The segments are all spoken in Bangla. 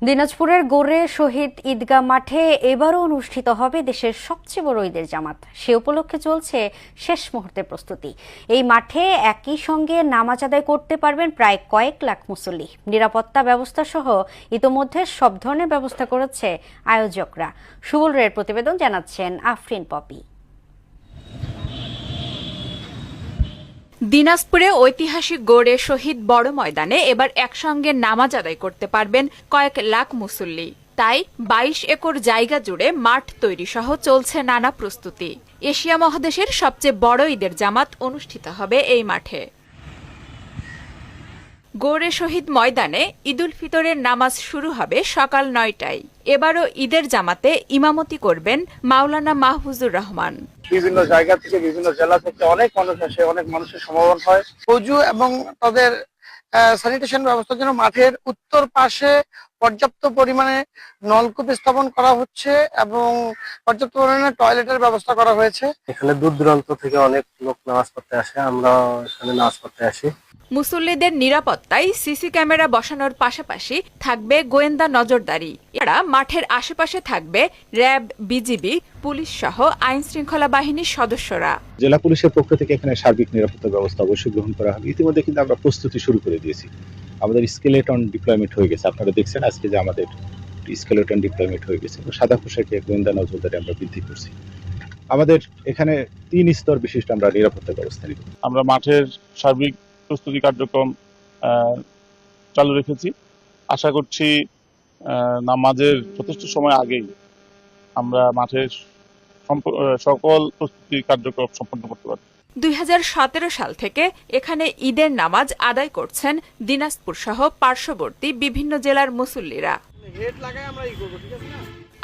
দিনাজপুরের গোরে শহীদ ঈদগাহ মাঠে এবারও অনুষ্ঠিত হবে দেশের সবচেয়ে বড় ঈদের জামাত। সে উপলক্ষে চলছে শেষ মুহূর্তের প্রস্তুতি। এই মাঠে একই সঙ্গে নামাজ আদায় করতে পারবেন প্রায় কয়েক লাখ মুসল্লি। নিরাপত্তা ব্যবস্থা সহ ইতোমধ্যে সব ধরনের ব্যবস্থা করেছে আয়োজকরা। সুবল রায়ের প্রতিবেদন, জানাচ্ছেন আফরিন পপি। দিনাজপুরে ঐতিহাসিক গোরে শহীদ বড় ময়দানে এবার একসঙ্গে নামাজ আদায় করতে পারবেন কয়েক লাখ মুসল্লি। তাই ২২ একর জায়গা জুড়ে মাঠ তৈরি সহ চলছে নানা প্রস্তুতি। এশিয়া মহাদেশের সবচেয়ে বড় ঈদের জামাত অনুষ্ঠিত হবে এই মাঠে। গোরে শহীদ ময়দানে ঈদুল ফিতরের নামাজ শুরু হবে সকাল ৯টায়। এবারও ঈদের জামাতে ইমামতি করবেন মাওলানা মাহফুজুর রহমান। বিভিন্ন জায়গা থেকে, বিভিন্ন জেলা থেকে অনেক মানুষ আসে, অনেক মানুষের সমাগম হয়। অজু এবং তাদের স্যানিটেশন ব্যবস্থার জন্য মাঠের উত্তর পাশে পর্যাপ্ত পরিমাণে নলকূপ স্থাপন করা হচ্ছে এবং পর্যাপ্ত পরিমাণে টয়লেটের ব্যবস্থা করা হয়েছে। এখানে দূর দূরান্ত থেকে অনেক লোক নামাজ পড়তে আসে, আমরা এখানে নামাজ পড়তে আসি। মুসল্লিদের নিরাপত্তায় সিসি ক্যামেরা বসানোর পাশাপাশি থাকবে গোয়েন্দা নজরদারি। এরা মাঠের আশেপাশে থাকবে র্যাব, বিজিবি, পুলিশ সহ আইন শৃঙ্খলা বাহিনীর সদস্যরা। জেলা পুলিশের পক্ষ থেকে এখানে সার্বিক নিরাপত্তা ব্যবস্থা অবশ্যই গ্রহণ করা হবে। ইতিমধ্যে কিন্তু আমরা প্রস্তুতি শুরু করে দিয়েছি। আমাদের স্কেলেটন ডিপ্লয়মেন্ট হয়ে গেছে। আপনারা দেখছেন আজকে যে আমাদের স্কেলেটন ডিপ্লয়মেন্ট হয়ে গেছে। সাদা পোশাকে গোয়েন্দা নজরদারি আমরা বৃদ্ধি করছি। আমাদের এখানে ৩ স্তর বিশিষ্ট আমরা নিরাপত্তা ব্যবস্থা নিব। আমরা মাঠের সার্বিক প্রস্তুতি কার্যক্রম চালু রেখেছি। আশা করছি নামাজের যথেষ্ট সময় আগেই আমরা মাঠের সকল প্রস্তুতি কার্যক্রম সম্পন্ন করতে পারব। ২০১৭ সাল থেকে এখানে ঈদের নামাজ আদায় করছেন দিনাজপুর সহ পার্শ্ববর্তী বিভিন্ন জেলার মুসল্লিরা।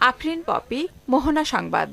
আফরিন পপি, মোহনা সংবাদ।